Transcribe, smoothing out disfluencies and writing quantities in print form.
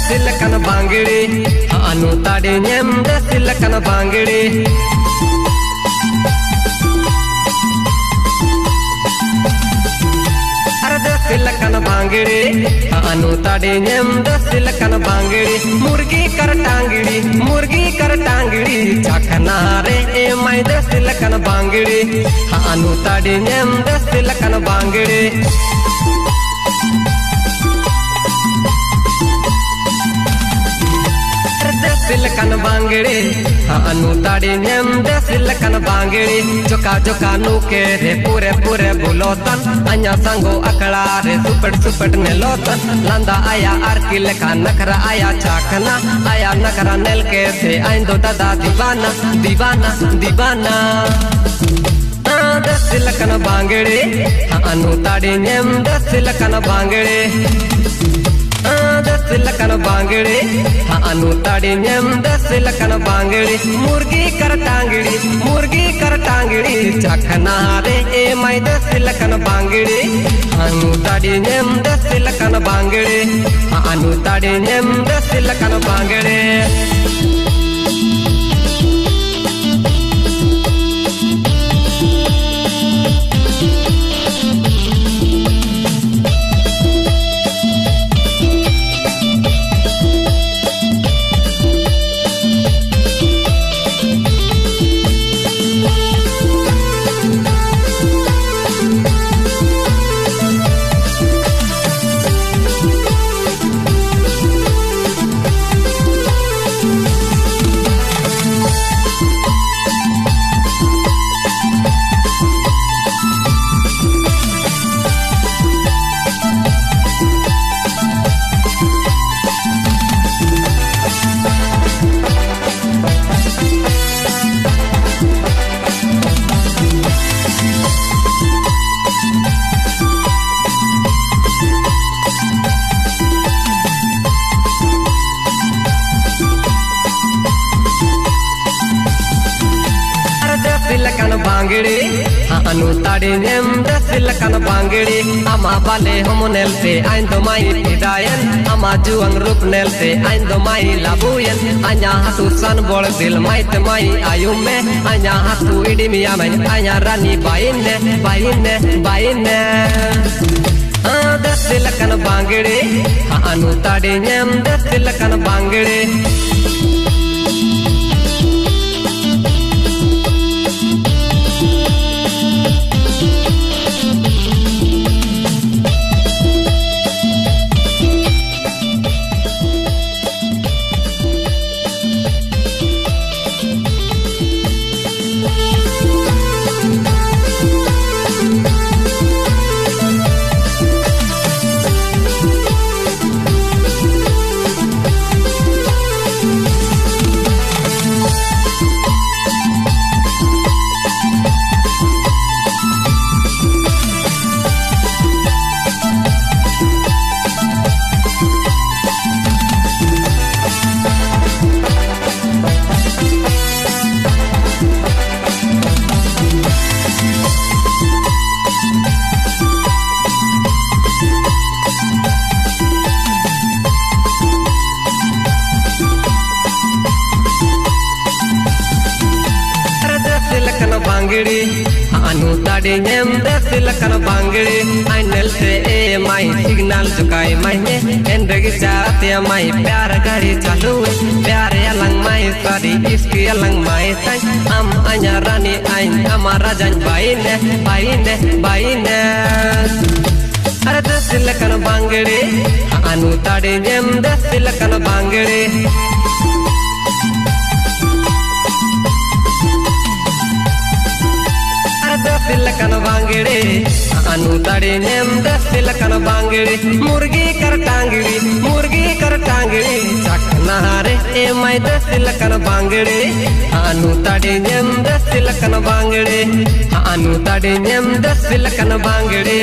silakan bangiri anu tadi nyemde silakan bangiri arde silakan bangiri anu tadi nyemde silakan bangiri murgi kar tangiri chakna re e mai de silakan bangiri anu tadi nyemde silakan bangiri silakan bangiri anu tadi nyemde silakan bangiri joka joka nuke re pure bulotan anya sango akala re super nelotan landa aya arki lekha nakra aya chakna aya nakra nel ke se aindo dada divana silakan bangiri anu tadi nyemde silakan bangiri silakan bangiri anu tadi nyemde silakan bangiri murgi kar tangiri chakna re e mai de silakan bangiri anu tadi nyemde silakan bangiri anu tadi nyemde silakan bangiri silakan bangiri anu tadi nyemde silakan bangiri ama bale homonel te aindo mai hidayen ama juang rup nel te aindo mai labuyen anya hatu san bol dil mai te mai ayume anya hatu idimi amai anya rani baine ade silakan bangiri anu tadi nyemde silakan bangiri Bangri अनु ताड़ी name दे सिलकन बांगड़ी आइनल से ए my signal चुकाई माई एंड्रगी चाहते माई प्यार गाड़ी चालू प्यार अलंग माई सारी इसकी अलंग माई तंग हम अन्या रानी आइन हमारा जन बाई ने अरे दे सिलकन बांगड़ी अनु ताड़ी नेम दे सिलकन बांगड़ी सिलकन बांगड़ी अनु ताड़ी नेम दे सिलकन बांगड़ी मुर्गी कर टांगड़ी चखना रे ए माई दे सिलकन बांगड़ी अनु ताड़ी नेम दे सिलकन बांगड़ी अनु ताड़ी नेम दे सिलकन बांगड़ी।